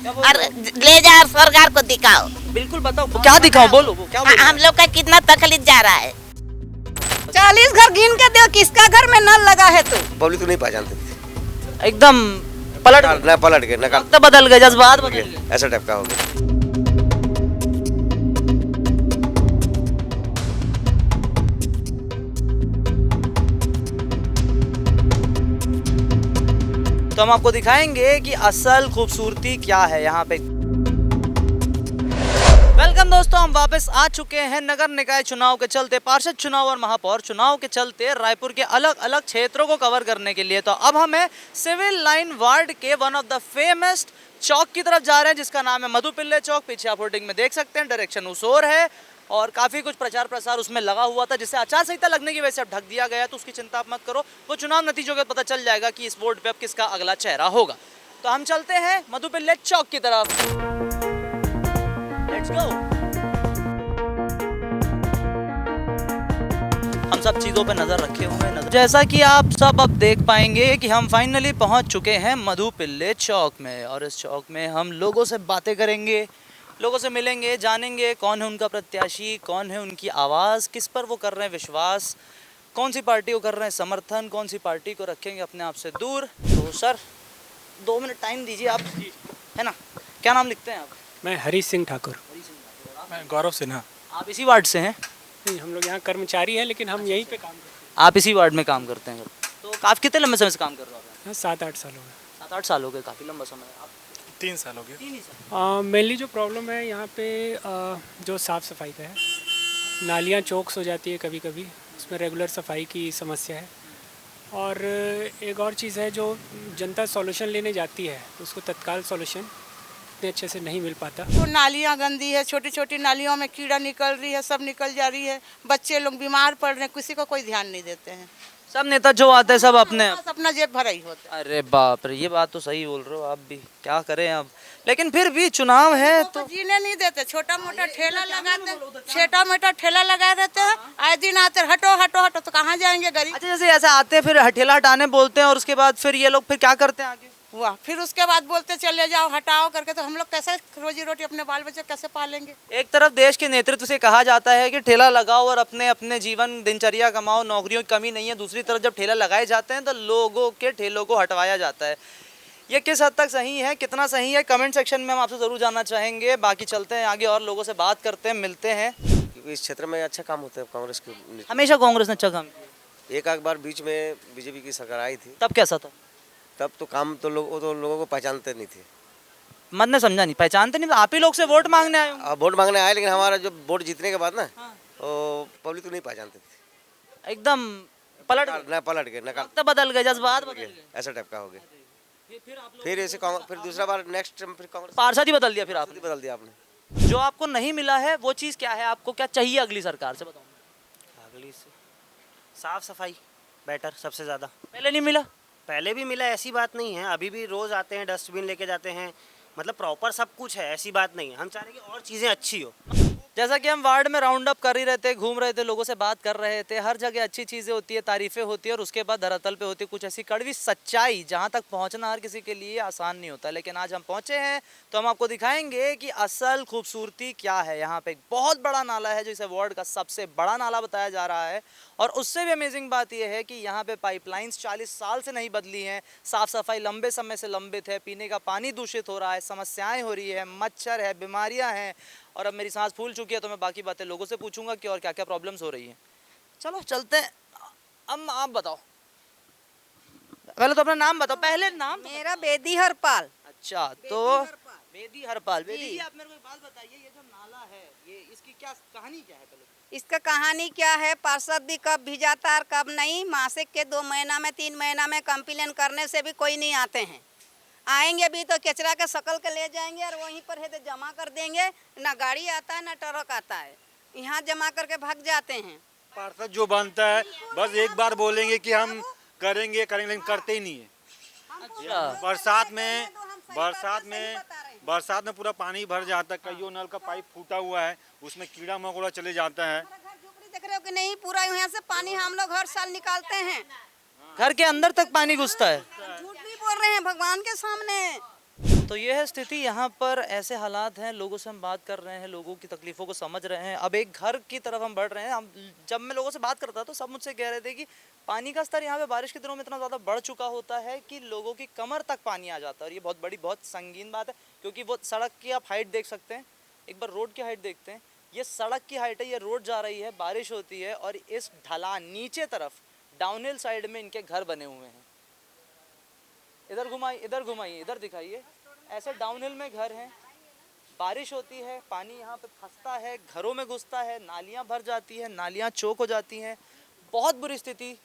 और ले जाओ और सरकार को दिखाओ। बिल्कुल बताओ क्या दिखाओ, बोलो वो क्या बोल हम लोग का कितना तकलीफ जा रहा है। 40 घर गिन के दो, किसका घर में नल लगा है तो? पब्लिक तो नहीं पहचानती थी। एकदम पलट गए, न पलट गए, नकाल वक्त बदल गए, जज्बात बदल गए। ऐसा टाइप का हो गया। तो हम आपको दिखाएंगे कि असल खूबसूरती क्या है यहाँ पे। वेलकम दोस्तों, हम वापस आ चुके हैं नगर निकाय चुनाव के चलते, पार्षद चुनाव और महापौर चुनाव के चलते रायपुर के अलग अलग क्षेत्रों को कवर करने के लिए। तो अब हमें सिविल लाइन वार्ड के वन ऑफ द फेमस चौक की तरफ जा रहे हैं, जिसका नाम है मधुपिल्ले चौक। पीछे आप होर्डिंग में देख सकते हैं, डायरेक्शन उसोर है और काफ़ी कुछ प्रचार प्रसार उसमें लगा हुआ था, जिससे आचार संहिता लगने की वजह से अब ढक दिया गया। तो उसकी चिंता आप मत करो, वो चुनाव नतीजों का पता चल जाएगा कि इस बोर्ड पे अब किसका अगला चेहरा होगा। तो हम चलते हैं मधुपिल्ले चौक की तरफ। Let's go. हम सब चीज़ों पे नज़र रखे हुए हैं। जैसा कि आप सब अब देख पाएंगे कि हम फाइनली पहुंच चुके हैं मधुपिल्ले चौक में, और इस चौक में हम लोगों से बातें करेंगे, लोगों से मिलेंगे, जानेंगे कौन है उनका प्रत्याशी, कौन है उनकी आवाज़, किस पर वो कर रहे हैं विश्वास, कौन सी पार्टी को कर रहे हैं समर्थन, कौन सी पार्टी को रखेंगे अपने आप से दूर। तो सर 2 मिनट टाइम दीजिए आप, है ना? क्या नाम लिखते हैं आप? मैं हरी सिंह ठाकुर। मैं गौरव सिन्हा। आप इसी वार्ड से हैं? नहीं, हम लोग यहाँ कर्मचारी हैं, लेकिन हम यहीं पे काम करते हैं। आप इसी वार्ड में काम करते हैं? तो आप कितने लंबे समय से काम कर रहे हो? हाँ, 7-8 साल हो गए। 7-8 साल हो गए, काफ़ी लंबा समय है। आप 3 साल हो गए। 3 ही साल। मेनली जो प्रॉब्लम है यहाँ पे जो साफ़ सफाई का है, नालियाँ चौक्स हो जाती है कभी कभी, उसमें रेगुलर सफाई की समस्या है। और एक और चीज़ है, जो जनता सॉल्यूशन लेने जाती है तो उसको तत्काल सॉल्यूशन इतने अच्छे से नहीं मिल पाता। तो नालियाँ गंदी है, छोटी छोटी नालियों में कीड़ा निकल रही है, सब निकल जा रही है, बच्चे लोग बीमार पड़ रहे हैं, किसी को कोई ध्यान नहीं देते हैं। सब नेता जो आते हैं सब अपने बस अपना जेब भरा ही होता है। अरे बाप रे, ये बात तो सही बोल रहे हो आप भी, क्या करें अब। लेकिन फिर भी चुनाव है तो जीने नहीं देते, छोटा मोटा ठेला लगाते, छोटा मोटा ठेला लगा देते हैं, आए दिन आते हटो हटो हटो, तो कहाँ जाएंगे गरीब? अच्छा, जैसे ऐसे आते हैं फिर ठेला हटाने बोलते हैं, और उसके बाद फिर ये लोग फिर क्या करते हैं आगे? हुआ फिर उसके बाद बोलते चले जाओ हटाओ करके, तो हम लोग कैसे रोजी रोटी अपने बाल बच्चे कैसे पालेंगे? एक तरफ देश के नेतृत्व से कहा जाता है कि ठेला लगाओ और अपने अपने जीवन दिनचर्या कमाओ, नौकरियों की कमी नहीं है। दूसरी तरफ जब ठेला लगाए जाते हैं तो लोगों के ठेलों को हटवाया जाता है। ये किस हद तक सही है, कितना सही है, कमेंट सेक्शन में हम आपसे ज़रूर जानना चाहेंगे। बाकी चलते हैं आगे और लोगों से बात करते हैं, मिलते हैं। क्योंकि इस क्षेत्र में अच्छा काम होता है कांग्रेस के। हमेशा कांग्रेस ने अच्छा काम किया। एक आध बार बीच में बीजेपी की सरकार आई थी, तब कैसा था? तब तो काम तो लोगों को पहचानते नहीं थे। मत ने समझा नहीं, पहचानते नहीं, आप ही लोग से वोट मांगने आए होंगे। अब वोट मांगने आए, लेकिन हमारा जो वोट जीतने के बाद ना, तो पब्लिक तो नहीं पहचानते थे। एकदम पलट गए, न पलट गए, नकाल वक्त बदल गए, जज्बात बदल गए। ऐसा टाइप का हो गया। फिर ऐसे फिर दूसरा बार नेक्स्ट फिर कांग्रेस पार्षद ही बदल दिया फिर आपने। बदल दिया आपने। जो आपको नहीं मिला है वो चीज़ क्या है, आपको क्या चाहिए अगली सरकार से, बताओ। अगली से साफ सफाई बेटर सबसे ज़्यादा। पहले नहीं मिला? पहले भी मिला, ऐसी बात नहीं है, अभी भी रोज़ आते हैं, डस्टबिन लेके जाते हैं, मतलब प्रॉपर सब कुछ है, ऐसी बात नहीं है। हम चाह रहे हैं कि और चीज़ें अच्छी हो। जैसा कि हम वार्ड में राउंड अप कर ही रहे थे, घूम रहे थे, लोगों से बात कर रहे थे, हर जगह अच्छी चीज़ें होती है, तारीफ़ें होती है, और उसके बाद धरातल पे होती है कुछ ऐसी कड़वी सच्चाई जहाँ तक पहुँचना हर किसी के लिए आसान नहीं होता। लेकिन आज हम पहुँचे हैं तो हम आपको दिखाएंगे कि असल खूबसूरती क्या है। यहाँ पे एक बहुत बड़ा नाला है, जो इस वार्ड का सबसे बड़ा नाला बताया जा रहा है, और उससे भी अमेजिंग बात यह है कि यहाँ पे पाइपलाइंस 40 साल से नहीं बदली हैं, साफ़ सफाई लंबे समय से लंबित है, पीने का पानी दूषित हो रहा है, समस्याएँ हो रही है, मच्छर है, बीमारियाँ हैं, और अब मेरी सांस फूल चुकी है, तो मैं बाकी बातें लोगों से पूछूंगा कि और क्या क्या प्रॉब्लम्स हो रही हैं। चलो चलते हैं। अब आप बताओ, पहले तो अपना नाम बताओ, पहले नाम। मेरा बेदी हरपाल। अच्छा, तो बेदी हरपाल। बेदी जी, आप मेरे को एक बात बताइए, ये जो नाला है, ये इसकी क्या कहानी क्या है? पहले इसका कहानी क्या है, पार्षद भी कब भी जाता है और कब नहीं, मासिक के 2 महीना में 3 महीना में कंप्लेन करने से भी कोई नहीं आते हैं। आएंगे भी तो कचरा के शकल के ले जाएंगे और वहीं पर है तो जमा कर देंगे, ना गाड़ी आता है ना ट्रक आता है, यहाँ जमा करके भाग जाते हैं। पार्षद जो बनता है बस एक बार बोलेंगे कि हम करेंगे करेंगे, लेकिन करते ही नहीं है। अच्छा, बरसात में पूरा पानी भर जाता है, कईयों नल का पाइप फूटा हुआ है, उसमें कीड़ा मकोड़ा चले जाता है। देख रहे हो कि नहीं, पूरा यहाँ से पानी हम लोग हर साल निकालते हैं। घर के अंदर तक पानी घुसता है। झूठ भी बोल रहे हैं भगवान के सामने। तो ये है स्थिति यहाँ पर, ऐसे हालात हैं। लोगों से हम बात कर रहे हैं, लोगों की तकलीफ़ों को समझ रहे हैं। अब एक घर की तरफ हम बढ़ रहे हैं। जब मैं लोगों से बात करता तो सब मुझसे कह रहे थे कि पानी का स्तर यहाँ पे बारिश के दिनों में इतना ज़्यादा बढ़ चुका होता है कि लोगों की कमर तक पानी आ जाता है। और ये बहुत बड़ी, बहुत संगीन बात है, क्योंकि वो सड़क की आप हाइट देख सकते हैं, एक बार रोड की हाइट देखते हैं। ये सड़क की हाइट है, ये रोड जा रही है, बारिश होती है और इस ढलान नीचे तरफ डाउनहिल साइड में इनके घर बने हुए हैं। इधर घुमाइए, इधर दिखाइए। ऐसे डाउनहिल में घर हैं, बारिश होती है, पानी यहाँ पे फंसता है, घरों में घुसता है, नालियाँ भर जाती है, नालियाँ चौक हो जाती हैं। बहुत बुरी स्थिति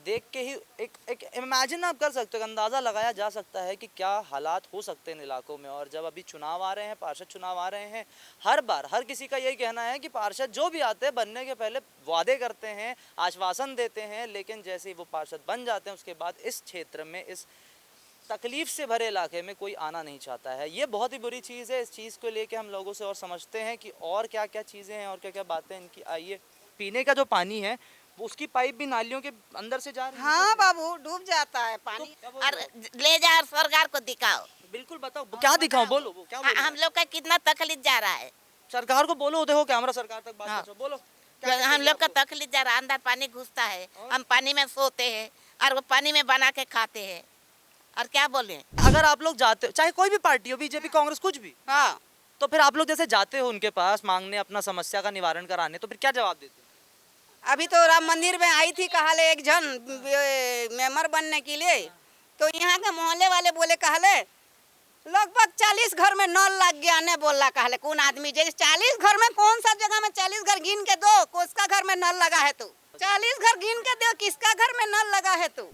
देख के ही एक इमेजिन आप कर सकते हो, अंदाज़ा लगाया जा सकता है कि क्या हालात हो सकते हैं इन इलाकों में। और जब अभी चुनाव आ रहे हैं, पार्षद चुनाव आ रहे हैं, हर बार हर किसी का यही कहना है कि पार्षद जो भी आते हैं बनने के पहले वादे करते हैं, आश्वासन देते हैं, लेकिन जैसे ही वो पार्षद बन जाते हैं उसके बाद इस क्षेत्र में, इस तकलीफ से भरे इलाके में कोई आना नहीं चाहता है। ये बहुत ही बुरी चीज़ है। इस चीज़ को लेके हम लोगों से और समझते हैं कि और क्या क्या चीज़ें हैं और क्या क्या बातें इनकी। आइए, पीने का जो पानी है वो उसकी पाइप भी नालियों के अंदर से जा रही है। हाँ बाबू, डूब जाता है पानी। और ले जा और सरकार को दिखाओ। बिल्कुल बताओ, क्या दिखाऊं, बोलो वो क्या बोलो। हम लोग का कितना तकलीफ जा रहा है। सरकार को बोलो, देखो कैमरा सरकार तक बात पहुंचाओ, बोलो क्या हम चाहिए लोग का आपको? तकलीफ जा रहा है, अंदर पानी घुसता है, हम पानी में सोते हैं और वो पानी में बना के खाते हैं। और क्या बोले, अगर आप लोग जाते हो, चाहे कोई भी पार्टी हो, बीजेपी कांग्रेस कुछ भी, हाँ, तो फिर आप लोग जैसे जाते हो उनके पास मांगने, अपना समस्या का निवारण कराने, तो फिर क्या जवाब देते हो? अभी तो राम मंदिर में आई थी, कहले एक जन मेंबर बनने के लिए, तो यहाँ के मोहल्ले वाले बोले, कहले लगभग 40 घर में नल लग गया। ने बोला, कहले कौन आदमी जे 40 घर में, कौन सा जगह में 40 घर गिन के दो, किसका घर में नल लगा है तू? 40 घर गिन के दो, किसका घर में नल लगा है तू?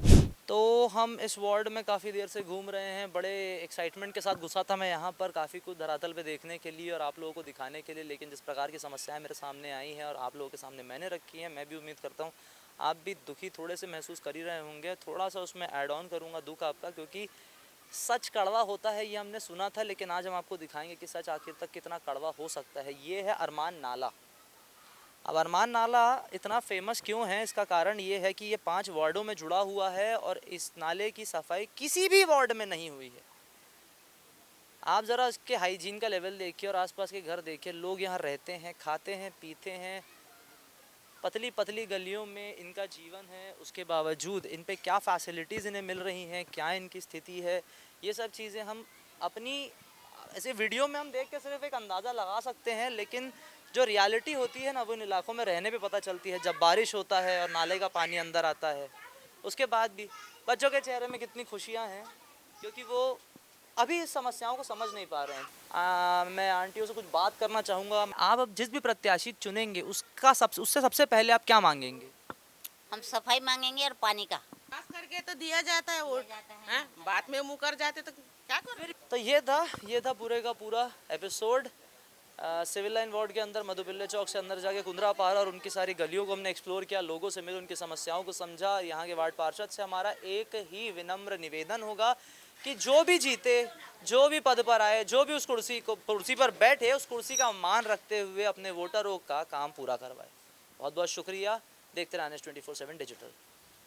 तो हम इस वार्ड में काफ़ी देर से घूम रहे हैं, बड़े एक्साइटमेंट के साथ घुसा था मैं यहाँ पर, काफ़ी कुछ धरातल पे देखने के लिए और आप लोगों को दिखाने के लिए। लेकिन जिस प्रकार की समस्याएं मेरे सामने आई हैं और आप लोगों के सामने मैंने रखी हैं, मैं भी उम्मीद करता हूँ आप भी दुखी थोड़े से महसूस कर ही रहे होंगे। थोड़ा सा उसमें ऐड ऑन करूँगा दुख आपका, क्योंकि सच कड़वा होता है ये हमने सुना था, लेकिन आज हम आपको दिखाएंगे कि सच आखिर तक कितना कड़वा हो सकता है। ये है अरमान नाला। अब अरमान नाला इतना फेमस क्यों है, इसका कारण ये है कि ये 5 वार्डों में जुड़ा हुआ है और इस नाले की सफाई किसी भी वार्ड में नहीं हुई है। आप ज़रा इसके हाइजीन का लेवल देखिए और आसपास के घर देखिए। लोग यहाँ रहते हैं, खाते हैं, पीते हैं, पतली पतली गलियों में इनका जीवन है। उसके बावजूद इन पे क्या फैसिलिटीज़ इन्हें मिल रही हैं, क्या इनकी स्थिति है, ये सब चीज़ें हम अपनी ऐसे वीडियो में हम देख के सिर्फ एक अंदाज़ा लगा सकते हैं, लेकिन जो रियलिटी होती है ना, वो इन इलाकों में रहने पे पता चलती है। जब बारिश होता है और नाले का पानी अंदर आता है, उसके बाद भी बच्चों के चेहरे में कितनी खुशियाँ हैं, क्योंकि वो अभी इस समस्याओं को समझ नहीं पा रहे हैं। मैं आंटियों से कुछ बात करना चाहूँगा। आप अब जिस भी प्रत्याशी चुनेंगे उससे सबसे पहले आप क्या मांगेंगे? हम सफाई मांगेंगे और पानी का। खास करके तो दिया जाता है वोट, हैं? बाद में मुँह कर जाते तो क्या करें? तो ये था पूरे का पूरा एपिसोड। सिविल लाइन वार्ड के अंदर मधुबिल्ले चौक से अंदर जाके कुंद्रा पार और उनकी सारी गलियों को हमने एक्सप्लोर किया, लोगों से मिले, उनकी समस्याओं को समझा। यहाँ के वार्ड पार्षद से हमारा एक ही विनम्र निवेदन होगा कि जो भी जीते, जो भी पद पर आए, जो भी उस कुर्सी पर बैठे, उस कुर्सी का मान रखते हुए अपने वोटरों का काम पूरा करवाए। बहुत बहुत शुक्रिया। देखते रहना 24/7 डिजिटल।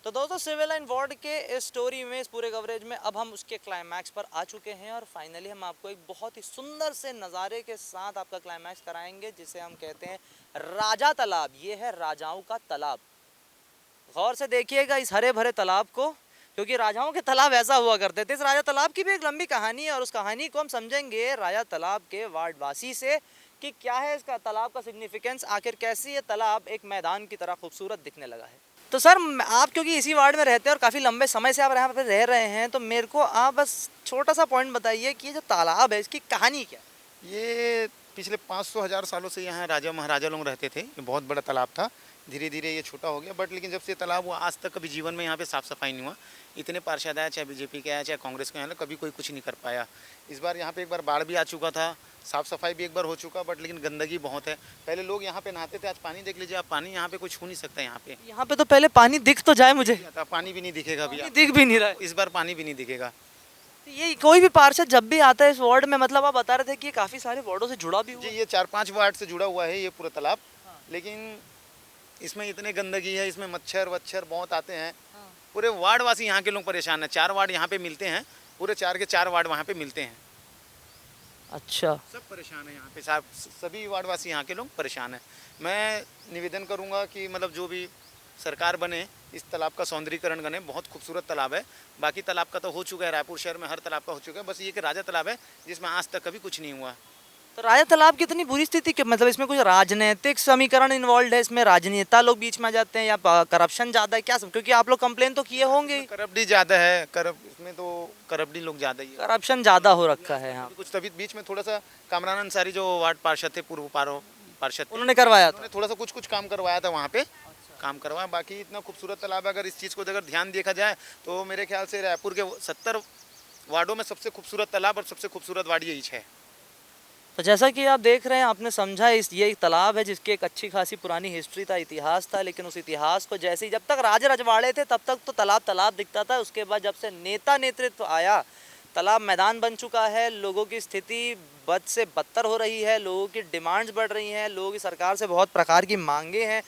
तो दोस्तों, सिविल लाइन वार्ड के इस स्टोरी में, इस पूरे कवरेज में अब हम उसके क्लाइमैक्स पर आ चुके हैं और फाइनली हम आपको एक बहुत ही सुंदर से नज़ारे के साथ आपका क्लाइमैक्स कराएंगे, जिसे हम कहते हैं राजा तालाब। ये है राजाओं का तालाब। गौर से देखिएगा इस हरे भरे तालाब को, क्योंकि राजाओं के तालाब ऐसा हुआ करते थे। इस राजा तालाब की भी एक लंबी कहानी है और उस कहानी को हम समझेंगे राजा तालाब के वार्डवासी से कि क्या है इसका तालाब का सिग्निफिकेंस, आखिर कैसे ये तालाब एक मैदान की तरह खूबसूरत दिखने लगा है। तो सर, आप क्योंकि इसी वार्ड में रहते हैं और काफ़ी लंबे समय से आप यहाँ पर रह रहे हैं, तो मेरे को आप बस छोटा सा पॉइंट बताइए कि ये जो तालाब है इसकी कहानी क्या है? ये पिछले 500,000 सालों से यहाँ राजा महाराजा लोग रहते थे। ये बहुत बड़ा तालाब था, धीरे धीरे ये छोटा हो गया, बट लेकिन जब से तालाब हुआ आज तक कभी जीवन में यहाँ पे साफ़ सफाई नहीं हुआ। इतने पार्षद आए, चाहे बीजेपी के आए चाहे कांग्रेस के आए, कभी कोई कुछ नहीं कर पाया। इस बार यहाँ पे एक बार बाढ़ भी आ चुका था, साफ़ सफाई भी एक बार हो चुका, बट लेकिन गंदगी बहुत है। पहले लोग यहाँ पे नहाते थे, आज पानी देख लीजिए आप, पानी यहाँ पे कोई छू नहीं सकता। यहाँ पे तो पहले पानी दिख तो जाए मुझे, पानी भी नहीं दिखेगा भैया, दिख भी नहीं रहा है। इस बार पानी भी नहीं दिखेगा। तो ये कोई भी पार्षद जब भी आता है इस वार्ड में, मतलब आप बता रहे थे कि ये काफ़ी सारे वार्डों से जुड़ा भी हुआ जी, ये 4-5 वार्ड से जुड़ा हुआ है ये पूरा तालाब। लेकिन इसमें इतने गंदगी है, इसमें मच्छर बहुत आते हैं। पूरे वार्ड वासी यहाँ के लोग परेशान हैं। 4 वार्ड यहाँ पे मिलते हैं, पूरे 4 के 4 वार्ड वहाँ पे मिलते हैं। अच्छा, सब परेशान है यहाँ पे, साहब सभी वार्डवासी यहाँ के लोग परेशान हैं। मैं निवेदन करूँगा कि मतलब जो भी सरकार बने इस तालाब का सौंदर्यीकरण करें, बहुत खूबसूरत तालाब है। बाकी तालाब का तो हो चुका है, रायपुर शहर में हर तालाब का हो चुका है, बस ये कि राजा तालाब है जिसमें आज तक कभी कुछ नहीं हुआ। तो राजा तालाब की इतनी बुरी स्थिति कि मतलब इसमें कुछ राजनीतिक समीकरण इन्वॉल्व है, इसमें राजनेता लोग बीच में आ जाते हैं या करप्शन ज़्यादा है, क्या सब? क्योंकि आप लोग कंप्लेन तो किए होंगे ही। करप्टी ज़्यादा है, इसमें तो करप्टी लोग ज़्यादा ही है। करप्शन ज़्यादा हो रखा है यहाँ, कुछ तभी बीच में थोड़ा सा कामरान अंसारी जो वार्ड पार्षद थे, पूर्व पार्षद थे, उन्होंने करवाया था। उन्होंने थोड़ा सा कुछ काम करवाया था वहाँ पे, काम करवाया। बाकी इतना खूबसूरत तालाब है, अगर इस चीज़ को अगर ध्यान देखा जाए तो मेरे ख्याल से रायपुर के 70 वार्डों में सबसे खूबसूरत तालाब और सबसे खूबसूरत वार्ड यही है। तो जैसा कि आप देख रहे हैं, आपने समझा, ये एक तालाब है जिसकी एक अच्छी खासी पुरानी हिस्ट्री था, इतिहास था, लेकिन उस इतिहास को जैसे ही जब तक राज रजवाड़े थे तब तक तो तालाब तालाब दिखता था। उसके बाद जब से नेता नेतृत्व आया, तालाब मैदान बन चुका है, लोगों की स्थिति बद से बदतर हो रही है, लोगों की डिमांड्स बढ़ रही हैं, लोगों की सरकार से बहुत प्रकार की मांगे हैं।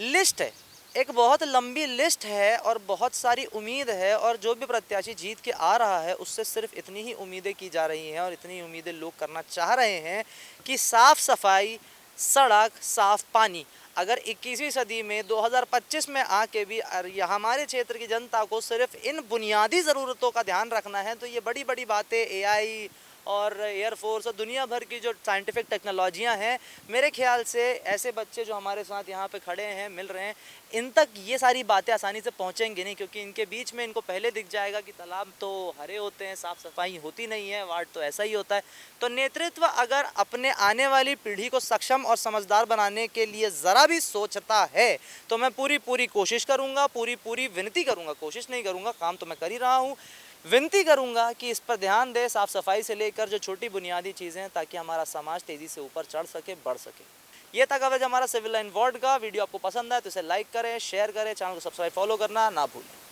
लिस्ट है, एक बहुत लंबी लिस्ट है और बहुत सारी उम्मीद है, और जो भी प्रत्याशी जीत के आ रहा है उससे सिर्फ इतनी ही उम्मीदें की जा रही हैं और इतनी उम्मीदें लोग करना चाह रहे हैं कि साफ़ सफाई, सड़क, साफ़ पानी। अगर 21वीं सदी में 2025 में आके भी हमारे क्षेत्र की जनता को सिर्फ इन बुनियादी ज़रूरतों का ध्यान रखना है तो ये बड़ी बड़ी बातें AI और एयरफोर्स और दुनिया भर की जो साइंटिफिक टेक्नोलॉजियां हैं, मेरे ख्याल से ऐसे बच्चे जो हमारे साथ यहाँ पे खड़े हैं, मिल रहे हैं, इन तक ये सारी बातें आसानी से पहुँचेंगे नहीं, क्योंकि इनके बीच में इनको पहले दिख जाएगा कि तालाब तो हरे होते हैं, साफ़ सफाई होती नहीं है, वार्ड तो ऐसा ही होता है। तो नेतृत्व अगर अपने आने वाली पीढ़ी को सक्षम और समझदार बनाने के लिए ज़रा भी सोचता है तो मैं पूरी कोशिश करूँगा, पूरी विनती करूँगा, कोशिश नहीं करूँगा, काम तो मैं कर ही रहा हूँ, विनती करूंगा कि इस पर ध्यान दे, साफ़ सफाई से लेकर जो छोटी बुनियादी चीज़ें हैं, ताकि हमारा समाज तेज़ी से ऊपर चढ़ सके, बढ़ सके। ये था कवरेज हमारा सिविल लाइन वार्ड का। वीडियो आपको पसंद आए तो इसे लाइक करें, शेयर करें, चैनल को सब्सक्राइब फॉलो करना ना भूलें।